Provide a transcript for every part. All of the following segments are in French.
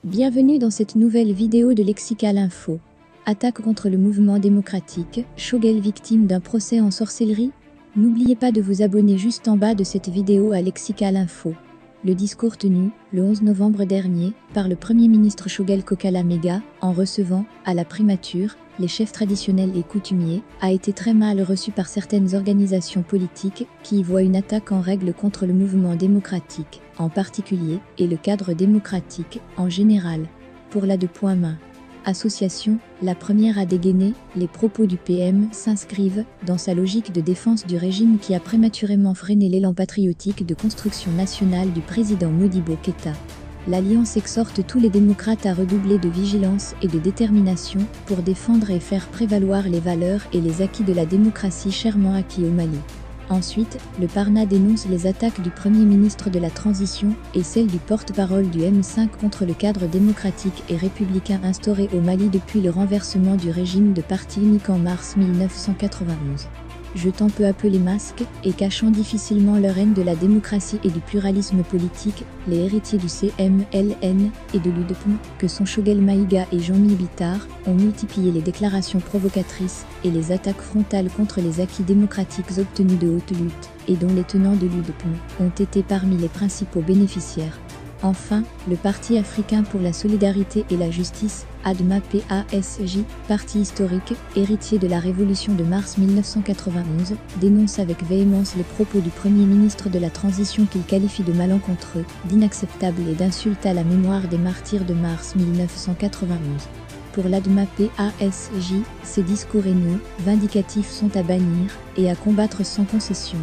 Bienvenue dans cette nouvelle vidéo de Lexical Info. Attaque contre le mouvement démocratique, Shogel victime d'un procès en sorcellerie? N'oubliez pas de vous abonner juste en bas de cette vidéo à Lexical Info. Le discours tenu, le 11 novembre dernier, par le Premier ministre Shogel Kokala Mega, en recevant, à la primature, les chefs traditionnels et coutumiers, a été très mal reçu par certaines organisations politiques qui y voient une attaque en règle contre le mouvement démocratique, en particulier, et le cadre démocratique, en général. Pour la association, la première à dégainer, les propos du PM s'inscrivent dans sa logique de défense du régime qui a prématurément freiné l'élan patriotique de construction nationale du président Modibo Keïta. L'Alliance exhorte tous les démocrates à redoubler de vigilance et de détermination pour défendre et faire prévaloir les valeurs et les acquis de la démocratie chèrement acquis au Mali. Ensuite, le Parna dénonce les attaques du Premier ministre de la Transition et celles du porte-parole du M5 contre le cadre démocratique et républicain instauré au Mali depuis le renversement du régime de parti unique en mars 1991. Jetant peu à peu les masques et cachant difficilement leur haine de la démocratie et du pluralisme politique, les héritiers du CMLN et de l'UDPM, que sont Shogel Maïga et Jean-Mi Bitar, ont multiplié les déclarations provocatrices et les attaques frontales contre les acquis démocratiques obtenus de haute lutte, et dont les tenants de l'UDPM ont été parmi les principaux bénéficiaires. Enfin, le Parti africain pour la solidarité et la justice, ADMA-PASJ, parti historique, héritier de la révolution de mars 1991, dénonce avec véhémence les propos du Premier ministre de la Transition qu'il qualifie de malencontreux, d'inacceptables et d'insultes à la mémoire des martyrs de mars 1991. Pour l'ADMA-PASJ, ces discours haineux, vindicatifs sont à bannir et à combattre sans concession.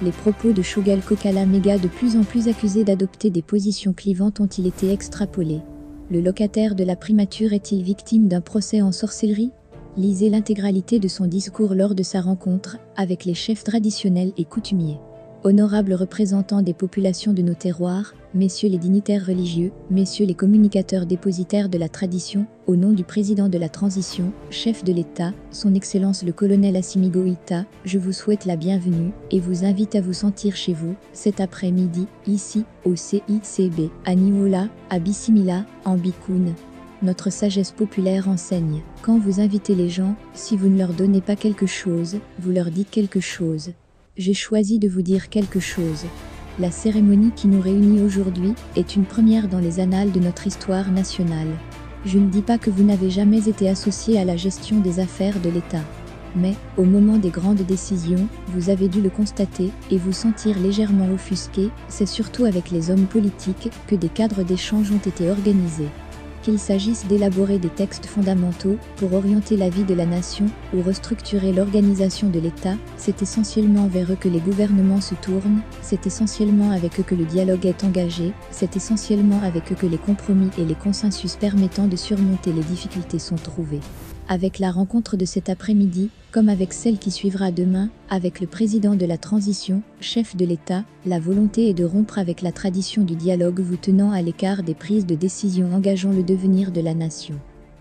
Les propos de Shogel Kokala Mega, de plus en plus accusé d'adopter des positions clivantes, ont-ils été extrapolés? Le locataire de la primature est-il victime d'un procès en sorcellerie? Lisez l'intégralité de son discours lors de sa rencontre avec les chefs traditionnels et coutumiers. Honorables représentants des populations de nos terroirs, messieurs les dignitaires religieux, messieurs les communicateurs dépositaires de la tradition, au nom du président de la transition, chef de l'État, son Excellence le colonel Assimi Goïta, je vous souhaite la bienvenue et vous invite à vous sentir chez vous, cet après-midi, ici, au CICB, à Niwola, à Bissimila, en Bikoun. Notre sagesse populaire enseigne, quand vous invitez les gens, si vous ne leur donnez pas quelque chose, vous leur dites quelque chose. J'ai choisi de vous dire quelque chose. La cérémonie qui nous réunit aujourd'hui est une première dans les annales de notre histoire nationale. Je ne dis pas que vous n'avez jamais été associé à la gestion des affaires de l'État. Mais, au moment des grandes décisions, vous avez dû le constater et vous sentir légèrement offusqué, c'est surtout avec les hommes politiques que des cadres d'échange ont été organisés. Qu'il s'agisse d'élaborer des textes fondamentaux pour orienter la vie de la nation ou restructurer l'organisation de l'État, c'est essentiellement vers eux que les gouvernements se tournent, c'est essentiellement avec eux que le dialogue est engagé, c'est essentiellement avec eux que les compromis et les consensus permettant de surmonter les difficultés sont trouvés. Avec la rencontre de cet après-midi, comme avec celle qui suivra demain, avec le président de la transition, chef de l'État, la volonté est de rompre avec la tradition du dialogue vous tenant à l'écart des prises de décision engageant le devenir de la nation.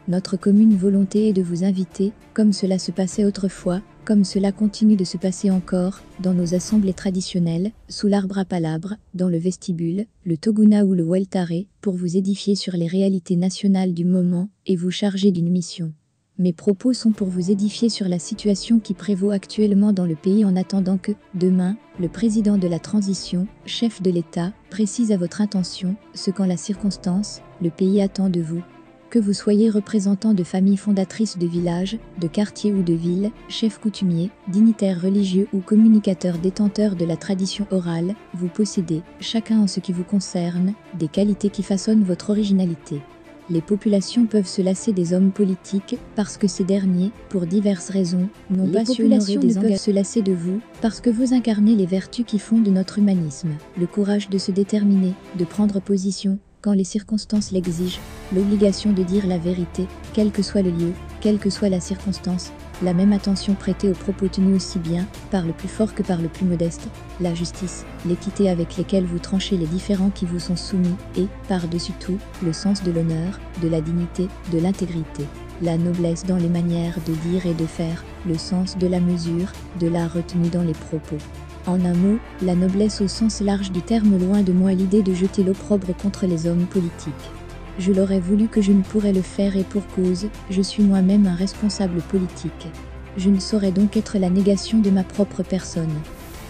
Notre commune volonté est de vous inviter, comme cela se passait autrefois, comme cela continue de se passer encore, dans nos assemblées traditionnelles, sous l'arbre à palabres, dans le vestibule, le toguna ou le weltare, pour vous édifier sur les réalités nationales du moment et vous charger d'une mission. Mes propos sont pour vous édifier sur la situation qui prévaut actuellement dans le pays en attendant que, demain, le président de la transition, chef de l'État, précise à votre intention ce qu'en la circonstance, le pays attend de vous. Que vous soyez représentant de familles fondatrices de villages, de quartiers ou de villes, chefs coutumiers, dignitaires religieux ou communicateurs détenteurs de la tradition orale, vous possédez, chacun en ce qui vous concerne, des qualités qui façonnent votre originalité. Les populations peuvent se lasser des hommes politiques parce que ces derniers, pour diverses raisons, n'ont pas su honorer des engagements. Peuvent se lasser de vous parce que vous incarnez les vertus qui fondent notre humanisme, le courage de se déterminer, de prendre position quand les circonstances l'exigent, l'obligation de dire la vérité, quel que soit le lieu, quelle que soit la circonstance, la même attention prêtée aux propos tenus aussi bien par le plus fort que par le plus modeste, la justice, l'équité avec lesquelles vous tranchez les différends qui vous sont soumis et, par-dessus tout, le sens de l'honneur, de la dignité, de l'intégrité, la noblesse dans les manières de dire et de faire, le sens de la mesure, de la retenue dans les propos. En un mot, la noblesse au sens large du terme, loin de moi l'idée de jeter l'opprobre contre les hommes politiques. Je l'aurais voulu que je ne pourrais le faire et pour cause, je suis moi-même un responsable politique. Je ne saurais donc être la négation de ma propre personne.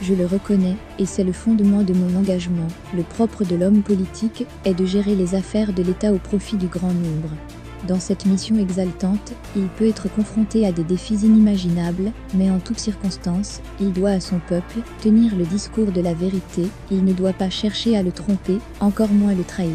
Je le reconnais, et c'est le fondement de mon engagement. Le propre de l'homme politique est de gérer les affaires de l'État au profit du grand nombre. Dans cette mission exaltante, il peut être confronté à des défis inimaginables, mais en toutes circonstances, il doit à son peuple tenir le discours de la vérité, il ne doit pas chercher à le tromper, encore moins le trahir.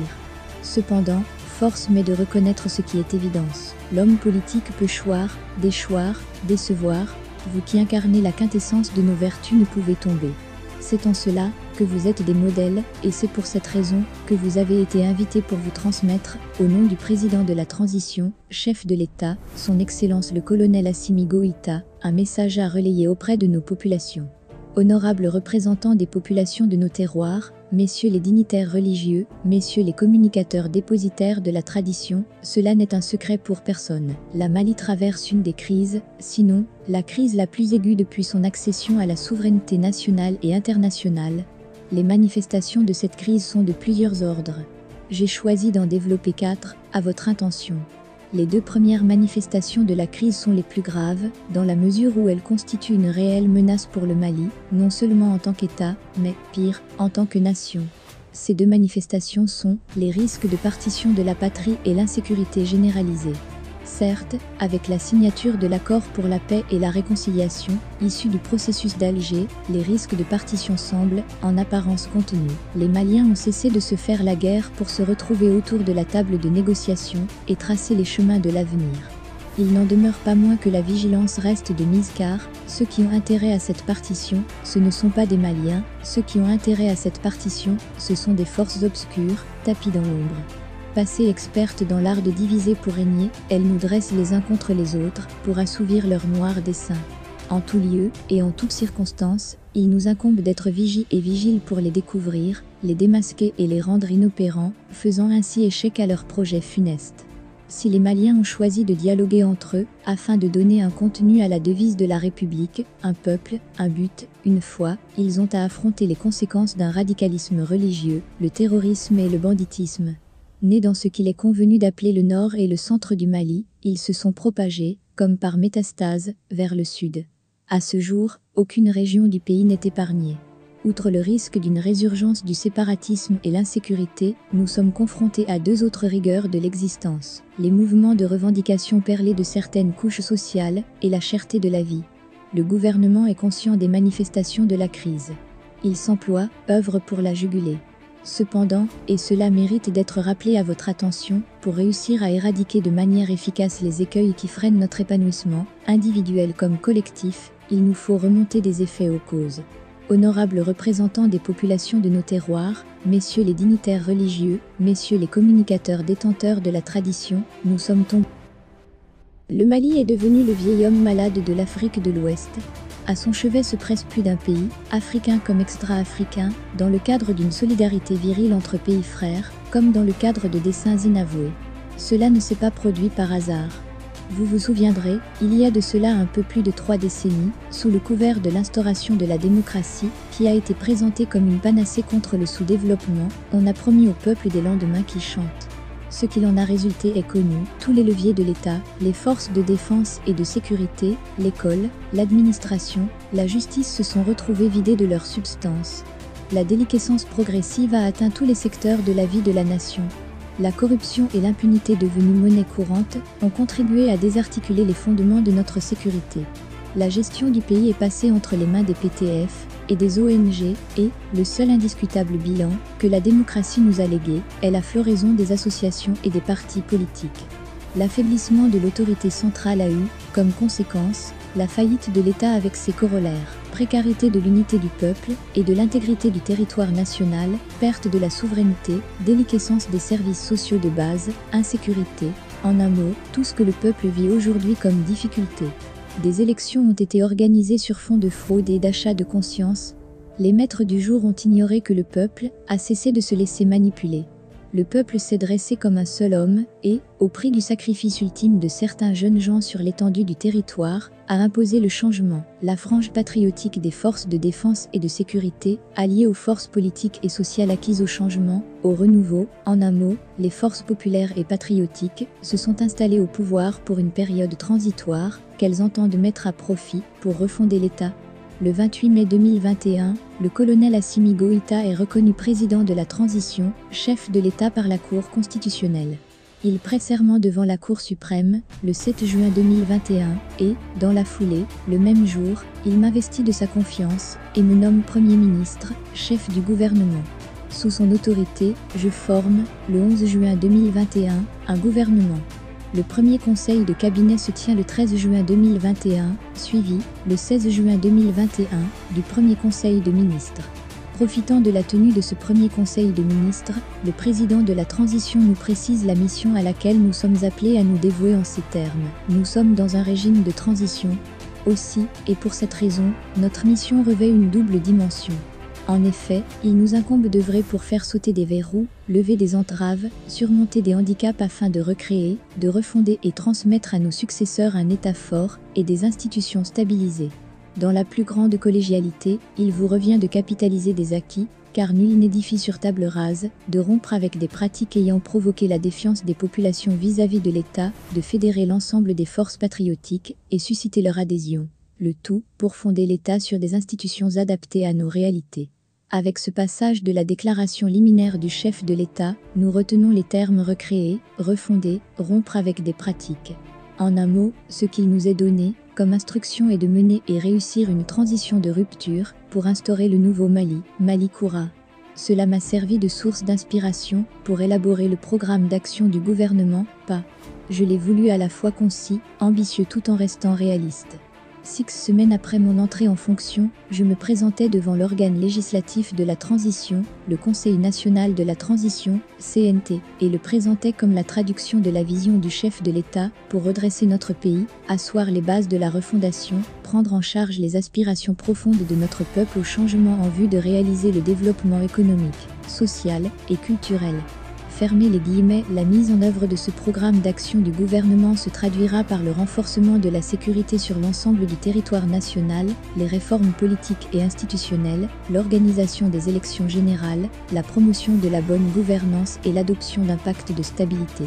Cependant, force m'est de reconnaître ce qui est évidence. L'homme politique peut choir, déchoir, décevoir, vous qui incarnez la quintessence de nos vertus ne pouvez tomber. C'est en cela que vous êtes des modèles, et c'est pour cette raison que vous avez été invité pour vous transmettre, au nom du président de la transition, chef de l'État, son Excellence le colonel Assimi Goïta, un message à relayer auprès de nos populations. Honorables représentants des populations de nos terroirs, messieurs les dignitaires religieux, messieurs les communicateurs dépositaires de la tradition, cela n'est un secret pour personne. La Mali traverse une des crises, sinon, la crise la plus aiguë depuis son accession à la souveraineté nationale et internationale. Les manifestations de cette crise sont de plusieurs ordres. J'ai choisi d'en développer 4, à votre intention. Les 2 premières manifestations de la crise sont les plus graves, dans la mesure où elles constituent une réelle menace pour le Mali, non seulement en tant qu'État, mais, pire, en tant que nation. Ces 2 manifestations sont les risques de partition de la patrie et l'insécurité généralisée. Certes, avec la signature de l'accord pour la paix et la réconciliation, issu du processus d'Alger, les risques de partition semblent, en apparence contenus. Les Maliens ont cessé de se faire la guerre pour se retrouver autour de la table de négociation et tracer les chemins de l'avenir. Il n'en demeure pas moins que la vigilance reste de mise car, ceux qui ont intérêt à cette partition, ce ne sont pas des Maliens, ceux qui ont intérêt à cette partition, ce sont des forces obscures, tapis dans l'ombre. Passées expertes dans l'art de diviser pour régner, elles nous dressent les uns contre les autres, pour assouvir leurs noirs desseins. En tout lieu, et en toutes circonstances, il nous incombe d'être vigiles et vigiles pour les découvrir, les démasquer et les rendre inopérants, faisant ainsi échec à leurs projets funestes. Si les Maliens ont choisi de dialoguer entre eux, afin de donner un contenu à la devise de la République, un peuple, un but, une foi, ils ont à affronter les conséquences d'un radicalisme religieux, le terrorisme et le banditisme. Nés dans ce qu'il est convenu d'appeler le nord et le centre du Mali, ils se sont propagés, comme par métastase, vers le sud. À ce jour, aucune région du pays n'est épargnée. Outre le risque d'une résurgence du séparatisme et l'insécurité, nous sommes confrontés à 2 autres rigueurs de l'existence, les mouvements de revendication perlés de certaines couches sociales et la cherté de la vie. Le gouvernement est conscient des manifestations de la crise. Il s'emploie, œuvre pour la juguler. Cependant, et cela mérite d'être rappelé à votre attention, pour réussir à éradiquer de manière efficace les écueils qui freinent notre épanouissement, individuel comme collectif, il nous faut remonter des effets aux causes. Honorables représentants des populations de nos terroirs, messieurs les dignitaires religieux, messieurs les communicateurs détenteurs de la tradition, nous sommes tombés. Le Mali est devenu le vieil homme malade de l'Afrique de l'Ouest. À son chevet se presse plus d'un pays, africain comme extra-africain, dans le cadre d'une solidarité virile entre pays frères, comme dans le cadre de desseins inavoués. Cela ne s'est pas produit par hasard. Vous vous souviendrez, il y a de cela un peu plus de 3 décennies, sous le couvert de l'instauration de la démocratie, qui a été présentée comme une panacée contre le sous-développement, on a promis au peuple des lendemains qui chantent. Ce qu'il en a résulté est connu, tous les leviers de l'État, les forces de défense et de sécurité, l'école, l'administration, la justice se sont retrouvés vidés de leur substance. La déliquescence progressive a atteint tous les secteurs de la vie de la nation. La corruption et l'impunité devenues monnaie courante ont contribué à désarticuler les fondements de notre sécurité. La gestion du pays est passée entre les mains des PTF et des ONG et, le seul indiscutable bilan que la démocratie nous a légué, est la floraison des associations et des partis politiques. L'affaiblissement de l'autorité centrale a eu, comme conséquence, la faillite de l'État avec ses corollaires, précarité de l'unité du peuple et de l'intégrité du territoire national, perte de la souveraineté, déliquescence des services sociaux de base, insécurité, en un mot, tout ce que le peuple vit aujourd'hui comme difficulté. Des élections ont été organisées sur fond de fraude et d'achat de conscience. Les maîtres du jour ont ignoré que le peuple a cessé de se laisser manipuler. le peuple s'est dressé comme un seul homme et, au prix du sacrifice ultime de certains jeunes gens sur l'étendue du territoire, a imposé le changement. La frange patriotique des forces de défense et de sécurité, alliée aux forces politiques et sociales acquises au changement, au renouveau, en un mot, les forces populaires et patriotiques, se sont installées au pouvoir pour une période transitoire qu'elles entendent mettre à profit pour refonder l'État. Le 28 mai 2021, le colonel Assimi Goïta est reconnu président de la transition, chef de l'État par la Cour constitutionnelle. Il prête serment devant la Cour suprême, le 7 juin 2021, et, dans la foulée, le même jour, il m'investit de sa confiance et me nomme Premier ministre, chef du gouvernement. Sous son autorité, je forme, le 11 juin 2021, un gouvernement. Le premier conseil de cabinet se tient le 13 juin 2021, suivi, le 16 juin 2021, du premier conseil de ministres. Profitant de la tenue de ce premier conseil de ministres, le président de la transition nous précise la mission à laquelle nous sommes appelés à nous dévouer en ces termes. Nous sommes dans un régime de transition. Aussi, et pour cette raison, notre mission revêt une double dimension. En effet, il nous incombe d'œuvrer pour faire sauter des verrous, lever des entraves, surmonter des handicaps afin de recréer, de refonder et transmettre à nos successeurs un État fort et des institutions stabilisées. Dans la plus grande collégialité, il vous revient de capitaliser des acquis, car nul n'édifie sur table rase, de rompre avec des pratiques ayant provoqué la défiance des populations vis-à-vis de l'État, de fédérer l'ensemble des forces patriotiques et susciter leur adhésion. Le tout pour fonder l'État sur des institutions adaptées à nos réalités. Avec ce passage de la déclaration liminaire du chef de l'État, nous retenons les termes recréer, refonder, rompre avec des pratiques. En un mot, ce qu'il nous est donné, comme instruction est de mener et réussir une transition de rupture pour instaurer le nouveau Mali, Mali Koura. Cela m'a servi de source d'inspiration pour élaborer le programme d'action du gouvernement, pas. Je l'ai voulu à la fois concis, ambitieux tout en restant réaliste. 6 semaines après mon entrée en fonction, je me présentais devant l'organe législatif de la transition, le Conseil national de la transition, CNT, et le présentais comme la traduction de la vision du chef de l'État pour redresser notre pays, asseoir les bases de la refondation, prendre en charge les aspirations profondes de notre peuple au changement en vue de réaliser le développement économique, social et culturel. Fermez les guillemets, la mise en œuvre de ce programme d'action du gouvernement se traduira par le renforcement de la sécurité sur l'ensemble du territoire national, les réformes politiques et institutionnelles, l'organisation des élections générales, la promotion de la bonne gouvernance et l'adoption d'un pacte de stabilité.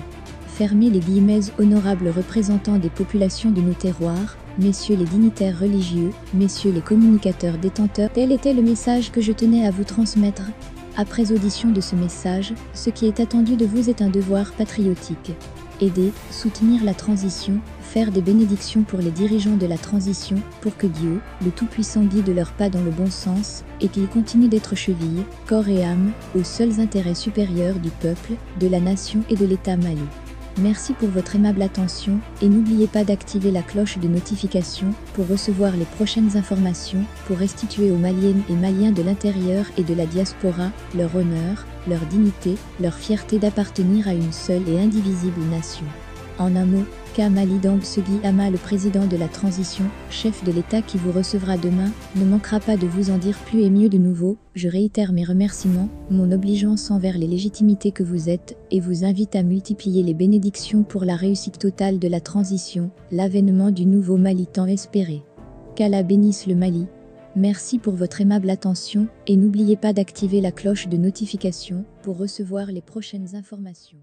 Fermez les guillemets, honorables représentants des populations de nos terroirs, messieurs les dignitaires religieux, messieurs les communicateurs détenteurs, tel était le message que je tenais à vous transmettre. Après audition de ce message, ce qui est attendu de vous est un devoir patriotique. Aider, soutenir la transition, faire des bénédictions pour les dirigeants de la transition, pour que Dieu, le Tout-Puissant guide leurs pas dans le bon sens, et qu'ils continuent d'être cheville, corps et âme, aux seuls intérêts supérieurs du peuple, de la nation et de l'État Mali. Merci pour votre aimable attention et n'oubliez pas d'activer la cloche de notification pour recevoir les prochaines informations pour restituer aux Maliennes et Maliens de l'intérieur et de la diaspora leur honneur, leur dignité, leur fierté d'appartenir à une seule et indivisible nation. En un mot, Kamali Damsegui Ama, le président de la transition, chef de l'État qui vous recevra demain, ne manquera pas de vous en dire plus et mieux de nouveau. Je réitère mes remerciements, mon obligeance envers les légitimités que vous êtes, et vous invite à multiplier les bénédictions pour la réussite totale de la transition, l'avènement du nouveau Mali tant espéré. Qu'Allah bénisse le Mali. Merci pour votre aimable attention, et n'oubliez pas d'activer la cloche de notification pour recevoir les prochaines informations.